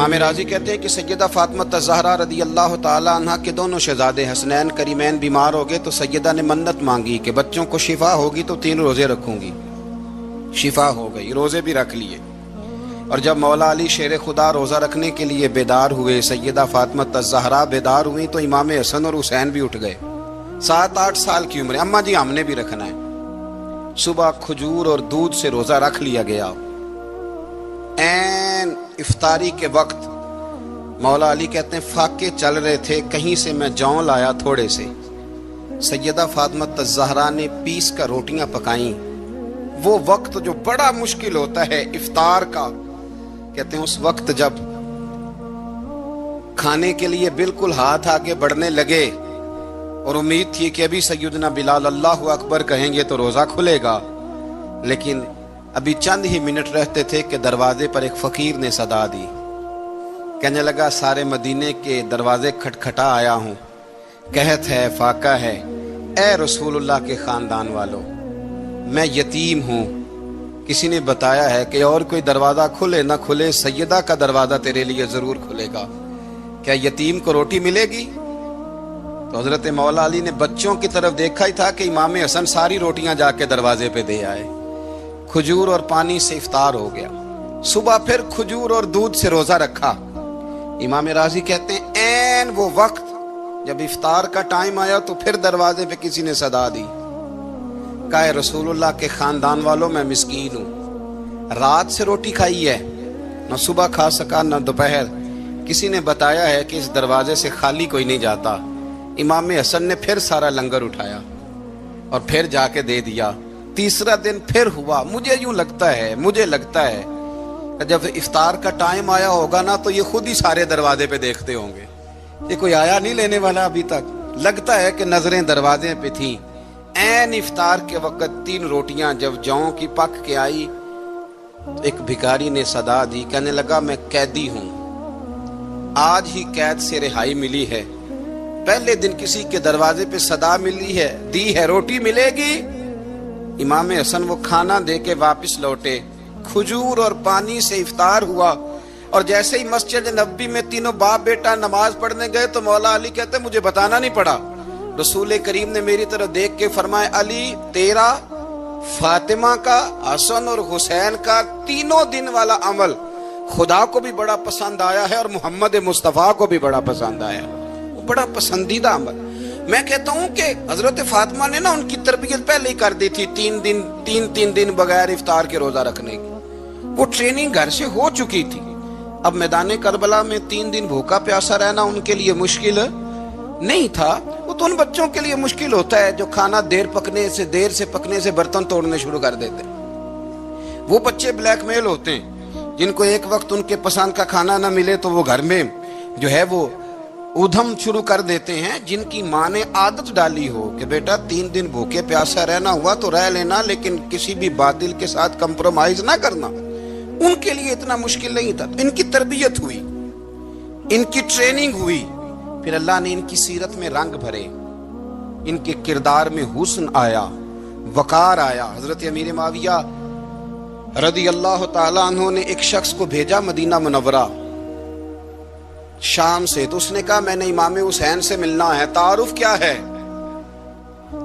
امام راضی کہتے ہیں کہ سیدہ فاطمہ الزہرا رضی اللہ تعالی عنہ کے دونوں شہزادے حسنین کریمین بیمار ہو گئے تو سیدہ نے منت مانگی کہ بچوں کو شفا ہوگی تو 3 روزے رکھوں گی. شفا ہو گئی، روزے بھی رکھ لیے. اور جب مولا علی شیر خدا روزہ رکھنے کے لیے بیدار ہوئے، سیدہ فاطمہ الزہرا بیدار ہوئی تو امام حسن اور حسین بھی اٹھ گئے. 7-8 سال کی عمر. اماں جی ہم نے بھی رکھنا ہے. صبح کھجور اور دودھ سے روزہ رکھ لیا گیا. این افطاری کے وقت مولا علی کہتے ہیں فاقے چل رہے تھے، کہیں سے میں جون لایا تھوڑے سے. سیدہ فاطمہ الزہرا نے پیس کر روٹیاں پکائیں. وہ وقت جو بڑا مشکل ہوتا ہے افطار کا، کہتے ہیں اس وقت جب کھانے کے لیے بالکل ہاتھ آگے بڑھنے لگے اور امید تھی کہ ابھی سیدنا بلال اللہ اکبر کہیں گے تو روزہ کھلے گا، لیکن ابھی چند ہی منٹ رہتے تھے کہ دروازے پر ایک فقیر نے صدا دی. کہنے لگا سارے مدینے کے دروازے کھٹکھٹا آیا ہوں، قحط ہے، فاقہ ہے، اے رسول اللہ کے خاندان والوں، میں یتیم ہوں. کسی نے بتایا ہے کہ اور کوئی دروازہ کھلے نہ کھلے سیدہ کا دروازہ تیرے لیے ضرور کھلے گا. کیا یتیم کو روٹی ملے گی؟ تو حضرت مولا علی نے بچوں کی طرف دیکھا ہی تھا کہ امام حسن ساری روٹیاں جا کے دروازے پہ دے آئے. کھجور اور پانی سے افطار ہو گیا. صبح پھر کھجور اور دودھ سے روزہ رکھا. امام راضی کہتے ہیں این وہ وقت جب افطار کا ٹائم آیا تو پھر دروازے پہ کسی نے صدا دی. کہا رسول اللہ کے خاندان والوں میں مسکین ہوں، رات سے روٹی کھائی ہے، نہ صبح کھا سکا نہ دوپہر. کسی نے بتایا ہے کہ اس دروازے سے خالی کوئی نہیں جاتا. امام حسن نے پھر سارا لنگر اٹھایا اور پھر جا کے دے دیا. تیسرا دن پھر ہوا. مجھے لگتا ہے جب افطار کا ٹائم آیا ہوگا نا تو یہ خود ہی سارے دروازے پہ دیکھتے ہوں گے، یہ کوئی آیا نہیں لینے والا ابھی تک. لگتا ہے کہ نظریں دروازے پہ تھیں. این افطار کے وقت 3 روٹیاں جب جوں کی پک کے آئی تو ایک بھکاری نے صدا دی. کہنے لگا میں قیدی ہوں، آج ہی قید سے رہائی ملی ہے، پہلے دن کسی کے دروازے پہ صدا ملی ہے، دی ہے روٹی ملے گی. امام حسن وہ کھانا دے کے واپس لوٹے. کھجور اور پانی سے افطار ہوا اور جیسے ہی مسجد نبوی میں تینوں باپ بیٹا نماز پڑھنے گئے تو مولا علی کہتے مجھے بتانا نہیں پڑا. رسول کریم نے میری طرف دیکھ کے فرمایا علی تیرا، فاطمہ کا، حسن اور حسین کا 3 دن والا عمل خدا کو بھی بڑا پسند آیا ہے اور محمد مصطفیٰ کو بھی بڑا پسند آیا ہے. وہ بڑا پسندیدہ عمل. میں کہتا ہوں کہ حضرت فاطمہ نے نا ان کی تربیت پہلے ہی کر دی تھی 3 دن بغیر افطار کے روزہ رکھنے کی. وہ ٹریننگ گھر سے ہو چکی تھی. اب میدان کربلا میں 3 دن بھوکا پیاسا رہنا ان کے لیے مشکل نہیں تھا. وہ تو ان بچوں کے لیے مشکل ہوتا ہے جو کھانا دیر سے پکنے سے برتن توڑنے شروع کر دیتے. وہ بچے بلیک میل ہوتے ہیں جن کو ایک وقت ان کے پسند کا کھانا نہ ملے تو وہ گھر میں جو ہے وہ ادھم شروع کر دیتے ہیں. جن کی ماں نے عادت ڈالی ہو کہ بیٹا 3 دن بھوکے پیاسا رہنا ہوا تو رہ لینا لیکن کسی بھی باطل کے ساتھ کمپرومائز نہ کرنا، ان کے لیے اتنا مشکل نہیں تھا. ان کی تربیت ہوئی، ان کی ٹریننگ ہوئی، پھر اللہ نے ان کی سیرت میں رنگ بھرے، ان کے کردار میں حسن آیا، وقار آیا. حضرت امیر معاویہ رضی اللہ تعالیٰ عنہ نے ایک شخص کو بھیجا مدینہ منورہ شام سے. تو اس نے کہا میں نے امام حسین سے ملنا ہے، تعارف کیا ہے؟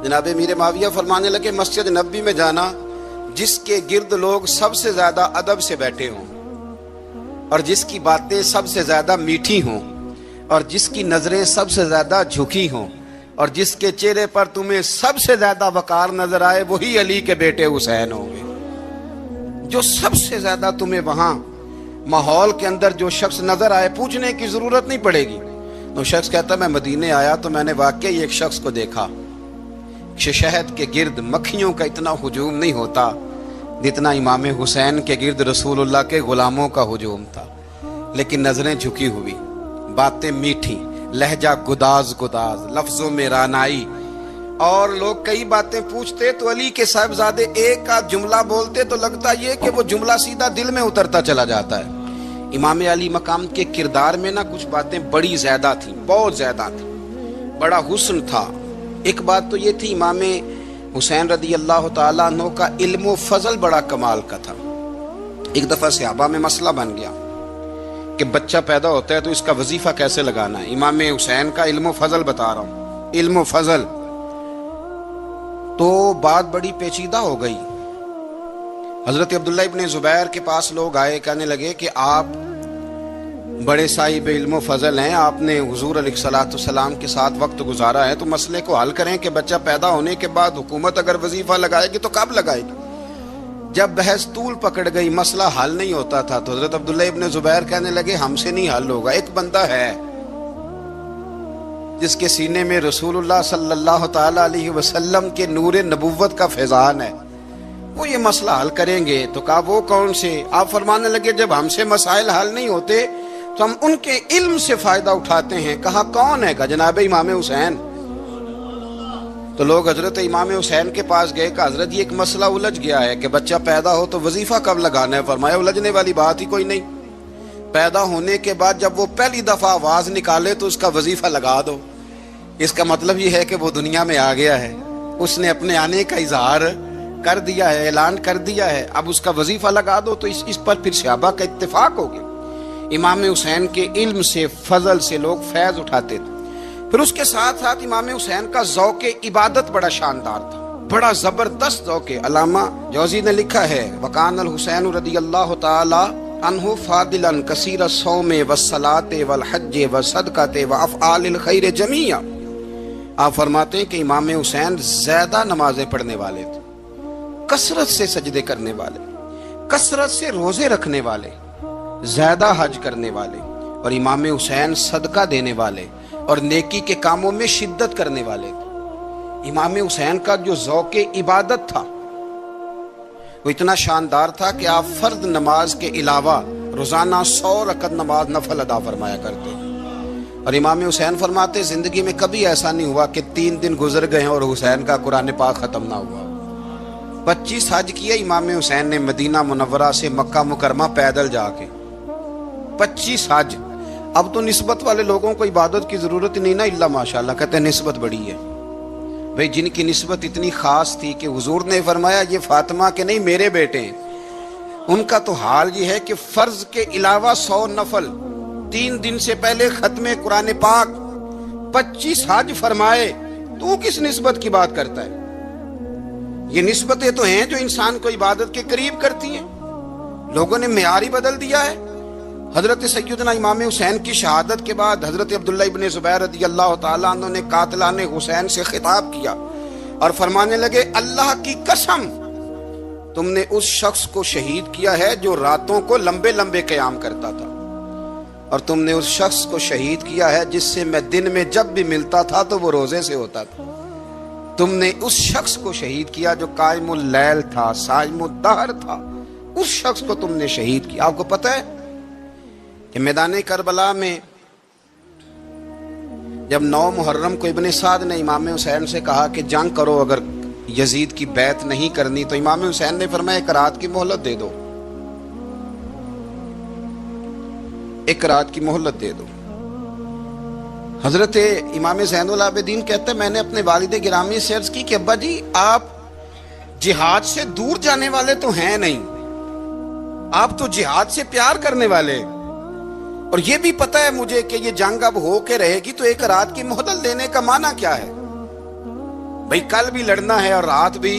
جناب امیر معاویہ فرمانے لگے مسجد نبوی میں جانا جس کے گرد لوگ سب سے زیادہ ادب سے بیٹھے ہوں اور جس کی باتیں سب سے زیادہ میٹھی ہوں اور جس کی نظریں سب سے زیادہ جھکی ہوں اور جس کے چہرے پر تمہیں سب سے زیادہ وقار نظر آئے وہی علی کے بیٹے حسین ہوں گے. جو سب سے زیادہ تمہیں وہاں ماحول کے اندر جو شخص نظر آئے پوچھنے کی ضرورت نہیں پڑے گی. تو شخص کہتا میں مدینے آیا تو میں نے واقعی ایک شخص کو دیکھا، شہد کے گرد مکھیوں کا اتنا ہجوم نہیں ہوتا جتنا امام حسین کے گرد رسول اللہ کے غلاموں کا ہجوم تھا، لیکن نظریں جھکی ہوئی، باتیں میٹھی، لہجہ گداز، لفظوں میں رانائی. اور لوگ کئی باتیں پوچھتے تو علی کے صاحبزادے ایک آدھ جملہ بولتے تو لگتا یہ کہ وہ جملہ سیدھا دل میں اترتا چلا جاتا ہے. امام علی مقام کے کردار میں نا کچھ باتیں بڑی زیادہ تھیں، بہت زیادہ تھیں، بڑا حسن تھا. ایک بات تو یہ تھی امام حسین رضی اللہ تعالیٰ عنہ کا علم و فضل بڑا کمال کا تھا. ایک دفعہ صحابہ میں مسئلہ بن گیا کہ بچہ پیدا ہوتا ہے تو اس کا وظیفہ کیسے لگانا ہے۔ امام حسین کا علم و فضل بتا رہا ہوں، علم و فضل۔ تو بات بڑی پیچیدہ ہو گئی۔ حضرت عبداللہ ابن زبیر کے پاس لوگ آئے، کہنے لگے کہ آپ بڑے صاحب علم و فضل ہیں، آپ نے حضور علیہ الصلوۃ والسلام کے ساتھ وقت گزارا ہے، تو مسئلے کو حل کریں کہ بچہ پیدا ہونے کے بعد حکومت اگر وظیفہ لگائے گی تو کب لگائے گی؟ جب بحث طول پکڑ گئی، مسئلہ حل نہیں ہوتا تھا، تو حضرت عبداللہ ابن زبیر کہنے لگے ہم سے نہیں حل ہوگا، ایک بندہ ہے جس کے سینے میں رسول اللہ صلی اللہ تعالی علیہ وسلم کے نور نبوت کا فیضان ہے، وہ یہ مسئلہ حل کریں گے۔ تو کہا وہ کون سے؟ آپ فرمانے لگے جب ہم سے مسائل حل نہیں ہوتے تو ہم ان کے علم سے فائدہ اٹھاتے ہیں۔ کہا کون ہے؟ کہا جناب امام حسین۔ تو لوگ حضرت امام حسین کے پاس گئے کہ حضرت یہ ایک مسئلہ الجھ گیا ہے کہ بچہ پیدا ہو تو وظیفہ کب لگانا ہے؟ فرمایا الجھنے والی بات ہی کوئی نہیں، پیدا ہونے کے بعد جب وہ پہلی دفعہ آواز نکالے تو اس کا وظیفہ لگا دو۔ اس کا مطلب یہ ہے کہ وہ دنیا میں آ گیا ہے، اس نے اپنے آنے کا اظہار کر دیا ہے، اعلان کر دیا ہے، اب اس کا وظیفہ لگا دو۔ تو اس پر پھر صحابہ کا اتفاق ہو گیا۔ امام حسین کے علم سے، فضل سے لوگ فیض اٹھاتے تھے۔ پھر اس کے ساتھ ساتھ امام حسین کا ذوق عبادت بڑا شاندار تھا، بڑا زبردست ذوق۔ علامہ جوزی نے لکھا ہے وکان الحسین رضی اللہ تعالی عنہ فاضلا کثیر الصوم والصلاۃ والحج والصدقۃ وافعال الخیر جمیعا۔ آپ فرماتے ہیں کہ امام حسین زیادہ نمازیں پڑھنے والے تھے، کثرت سے سجدے کرنے والے، کثرت سے روزے رکھنے والے، زیادہ حج کرنے والے، اور امام حسین صدقہ دینے والے اور نیکی کے کاموں میں شدت کرنے والے تھے۔ امام حسین کا جو ذوق عبادت تھا وہ اتنا شاندار تھا کہ آپ فرض نماز کے علاوہ روزانہ 100 رکعت نماز نفل ادا فرمایا کرتے۔ اور امام حسین فرماتے زندگی میں کبھی ایسا نہیں ہوا کہ 3 دن گزر گئے اور حسین کا قرآن پاک ختم نہ ہوا۔ 25 حج کیے امام حسین نے مدینہ منورہ سے مکہ مکرمہ پیدل جا کے، 25 حج۔ اب تو نسبت والے لوگوں کو عبادت کی ضرورت نہیں نا، اللہ ماشاءاللہ کہتے ہیں نسبت بڑی ہے۔ بھئی جن کی نسبت اتنی خاص تھی کہ حضور نے فرمایا یہ فاطمہ کے نہیں میرے بیٹے ہیں، ان کا تو حال یہ ہے کہ فرض کے علاوہ 100 نفل، 3 دن سے پہلے ختم قرآن پاک، 25 حج فرمائے، تو کس نسبت کی بات کرتا ہے؟ یہ نسبتیں تو ہیں جو انسان کو عبادت کے قریب کرتی ہیں۔ لوگوں نے معیار ہی بدل دیا ہے۔ حضرت سیدنا امام حسین کی شہادت کے بعد حضرت عبداللہ ابن زبیر رضی اللہ تعالیٰ عنہ نے قاتلان حسین سے خطاب کیا اور فرمانے لگے اللہ کی قسم تم نے اس شخص کو شہید کیا ہے جو راتوں کو لمبے لمبے قیام کرتا تھا، اور تم نے اس شخص کو شہید کیا ہے جس سے میں دن میں جب بھی ملتا تھا تو وہ روزے سے ہوتا تھا۔ تم نے اس شخص کو شہید کیا جو قائم اللیل تھا، صائم الدہر تھا، اس شخص کو تم نے شہید کیا۔ آپ کو پتہ ہے کہ میدان کربلا میں جب 9 محرم کو ابن سعد نے امام حسین سے کہا کہ جنگ کرو اگر یزید کی بیعت نہیں کرنی، تو امام حسین نے فرمایا 1 رات کی مہلت دے دو، 1 رات کی مہلت دے دو۔ حضرت امام زین العابدین کہتے ہیں میں نے اپنے والد گرامی سے عرض کی کہ ابا جی آپ جہاد سے دور جانے والے تو ہیں نہیں، آپ تو جہاد سے پیار کرنے والے، اور یہ بھی پتہ ہے مجھے کہ یہ جنگ اب ہو کے رہے گی، تو 1 رات کی مہلت دینے کا معنی کیا ہے؟ بھئی کل بھی لڑنا ہے اور رات بھی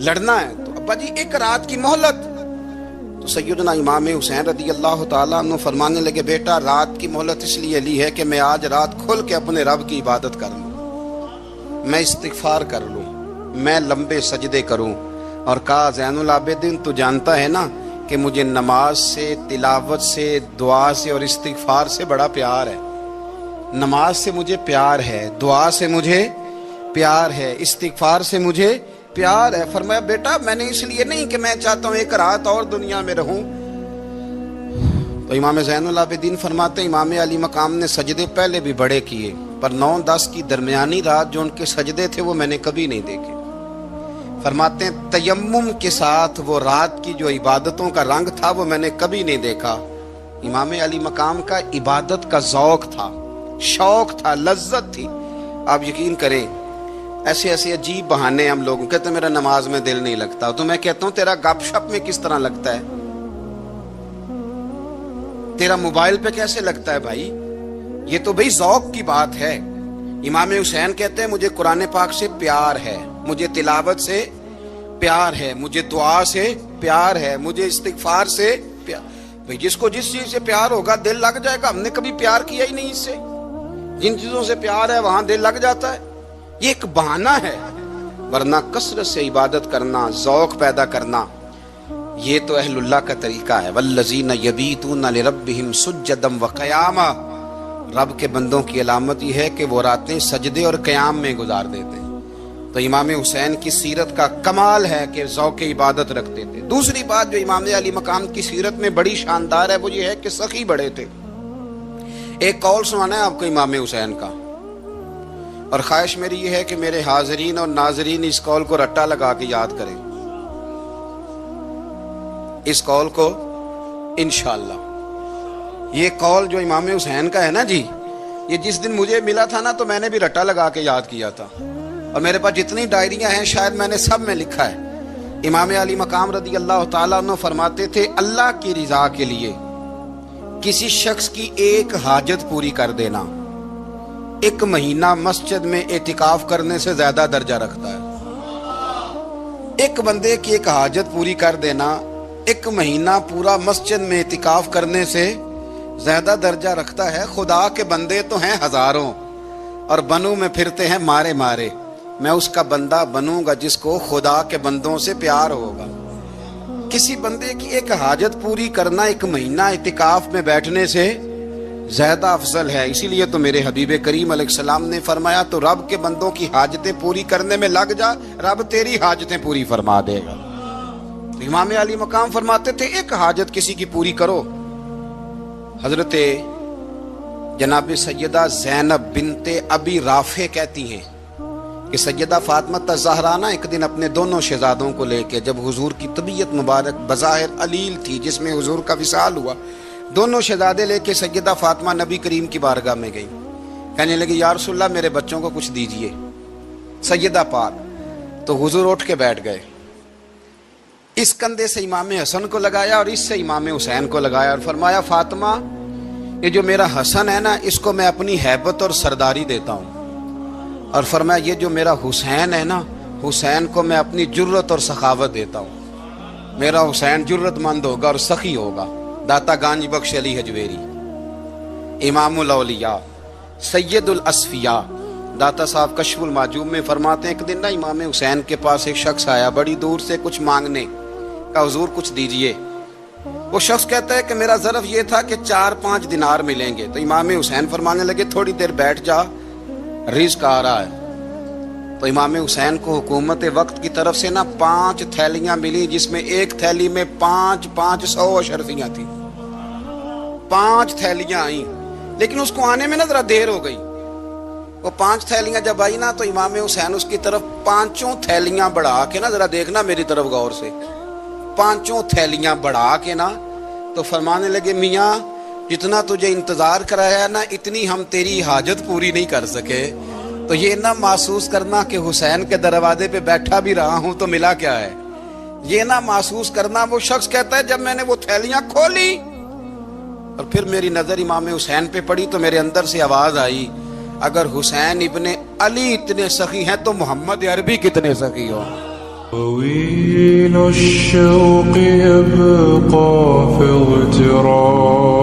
لڑنا ہے، تو ابا جی 1 رات کی مہلت۔ تو سیدنا امام حسین رضی اللہ تعالیٰ عنہ فرمانے لگے بیٹا رات کی مہلت اس لیے لی ہے کہ میں آج رات کھل کے اپنے رب کی عبادت کر لوں، میں استغفار کر لوں، میں لمبے سجدے کروں۔ اور کہا زین العابدین تو جانتا ہے نا کہ مجھے نماز سے، تلاوت سے، دعا سے اور استغفار سے بڑا پیار ہے۔ نماز سے مجھے پیار ہے، دعا سے مجھے پیار ہے، استغفار سے مجھے پیار ہے۔ فرمایا بیٹا میں نے اس لیے نہیں کہ میں چاہتا ہوں 1 رات اور دنیا میں رہوں۔ تو امام زین العابدین فرماتے ہیں امام علی مقام نے سجدے پہلے بھی بڑے کیے، پر 9-10 کی درمیانی رات جو ان کے سجدے تھے وہ میں نے کبھی نہیں دیکھے۔ فرماتے ہیں تیمم کے ساتھ وہ رات کی جو عبادتوں کا رنگ تھا وہ میں نے کبھی نہیں دیکھا۔ امام علی مقام کا عبادت کا ذوق تھا، شوق تھا، لذت تھی۔ آپ یقین کریں ایسے ایسے عجیب بہانے ہم لوگوں کہتے ہیں میرا نماز میں دل نہیں لگتا، تو میں کہتا ہوں تیرا گپ شپ میں کس طرح لگتا ہے؟ تیرا موبائل پہ کیسے لگتا ہے بھائی؟ یہ تو بھائی ذوق کی بات ہے۔ امام حسین کہتے ہیں مجھے قرآن پاک سے پیار ہے، مجھے تلاوت سے پیار ہے، مجھے دعا سے پیار ہے، مجھے استغفار سے پیار۔ بھائی جس کو جس چیز سے پیار ہوگا دل لگ جائے گا۔ ہم نے کبھی پیار کیا ہی نہیں اس سے، جن چیزوں سے پیار ہے وہاں دل لگ جاتا ہے۔ یہ ایک بہانہ ہے، ورنہ کثرت سے عبادت کرنا، ذوق پیدا کرنا، یہ تو اہل اللہ کا طریقہ ہے۔ والذین یبیتون لربہم سجدا وقیاما، رب کے بندوں کی علامت یہ ہے کہ وہ راتیں سجدے اور قیام میں گزار دیتے ہیں۔ تو امام حسین کی سیرت کا کمال ہے کہ ذوق عبادت رکھتے تھے۔ دوسری بات جو امام علی مقام کی سیرت میں بڑی شاندار ہے وہ یہ ہے کہ سخی بڑے تھے۔ ایک قول سنانا ہے آپ کو امام حسین کا، اور خواہش میری یہ ہے کہ میرے حاضرین اور ناظرین اس قول کو رٹا لگا کے یاد کریں، اس قول کو انشاءاللہ۔ یہ قول جو امام حسین کا ہے نا جی، یہ جس دن مجھے ملا تھا نا تو میں نے بھی رٹا لگا کے یاد کیا تھا، اور میرے پاس جتنی ڈائریاں ہیں شاید میں نے سب میں لکھا ہے۔ امام علی مقام رضی اللہ تعالیٰ عنہ فرماتے تھے اللہ کی رضا کے لیے کسی شخص کی ایک حاجت پوری کر دینا 1 مہینہ مسجد میں اعتکاف کرنے سے زیادہ درجہ رکھتا ہے۔ ایک بندے کی ایک حاجت پوری کر دینا 1 مہینہ پورا مسجد میں اعتکاف کرنے سے زیادہ درجہ رکھتا ہے۔ خدا کے بندے تو ہیں ہزاروں اور بنوں میں پھرتے ہیں مارے مارے، میں اس کا بندہ بنوں گا جس کو خدا کے بندوں سے پیار ہوگا۔ کسی بندے کی ایک حاجت پوری کرنا 1 مہینہ اعتکاف میں بیٹھنے سے زیادہ افضل ہے۔ اسی لیے تو میرے حبیب کریم علیہ السلام نے فرمایا تو رب کے بندوں کی حاجتیں پوری کرنے میں لگ جا، رب تیری حاجتیں پوری فرما دے گا۔ امام علی مقام فرماتے تھے ایک حاجت کسی کی پوری کرو۔ حضرت جناب سیدہ زینب بنت ابی رافع کہتی ہیں کہ سیدہ فاطمہ الزہرا نا ایک دن اپنے دونوں شہزادوں کو لے کے، جب حضور کی طبیعت مبارک بظاہر علیل تھی جس میں حضور کا وصال ہوا، دونوں شہزادے لے کے سیدہ فاطمہ نبی کریم کی بارگاہ میں گئی، کہنے لگی یا رسول اللہ میرے بچوں کو کچھ دیجئے۔ سیدہ پاک تو حضور اٹھ کے بیٹھ گئے، اس کندھے سے امام حسن کو لگایا اور اس سے امام حسین کو لگایا اور فرمایا فاطمہ یہ جو میرا حسن ہے نا اس کو میں اپنی ہیبت اور سرداری دیتا ہوں، اور فرمایا یہ جو میرا حسین ہے نا حسین کو میں اپنی جرت اور سخاوت دیتا ہوں، میرا حسین جرت مند ہوگا اور سخی ہوگا۔ داتا گانج بخش علی حجویری، امام الاولیاء، سید الاصفیاء، داتا صاحب کشف المعجوب میں فرماتے ہیں ایک دن نا امام حسین کے پاس ایک شخص آیا بڑی دور سے کچھ مانگنے کا، حضور کچھ دیجئے۔ وہ شخص کہتا ہے کہ میرا ظرف یہ تھا کہ 4-5 دینار ملیں گے۔ تو امام حسین فرمانے لگے تھوڑی دیر بیٹھ جا، رزق آ رہا ہے۔ تو امام حسین کو حکومت وقت کی طرف سے نا 5 تھیلیاں ملی جس میں ایک تھیلی میں 500 اشرفیاں تھیں، 5 تھیلیاں آئیں، لیکن اس کو آنے میں نا ذرا دیر ہو گئی۔ وہ 5 تھیلیاں جب آئی نا تو امام حسین اس کی طرف 5 تھیلیاں بڑھا کے نا، ذرا دیکھنا میری طرف غور سے، 5 تھیلیاں بڑھا کے نا تو فرمانے لگے میاں جتنا تجھے انتظار کرایا نا اتنی ہم تیری حاجت پوری نہیں کر سکے۔ تو یہ نہ محسوس کرنا کہ حسین کے دروازے پہ بیٹھا بھی رہا ہوں تو ملا کیا ہے، یہ نہ محسوس کرنا۔ وہ شخص کہتا ہے جب میں نے وہ تھیلیاں کھولی اور پھر میری نظر امام حسین پہ پڑی تو میرے اندر سے آواز آئی اگر حسین ابن علی اتنے سخی ہیں تو محمد عربی کتنے سخی ہو۔ طويل الشوق يبقى في اغترابي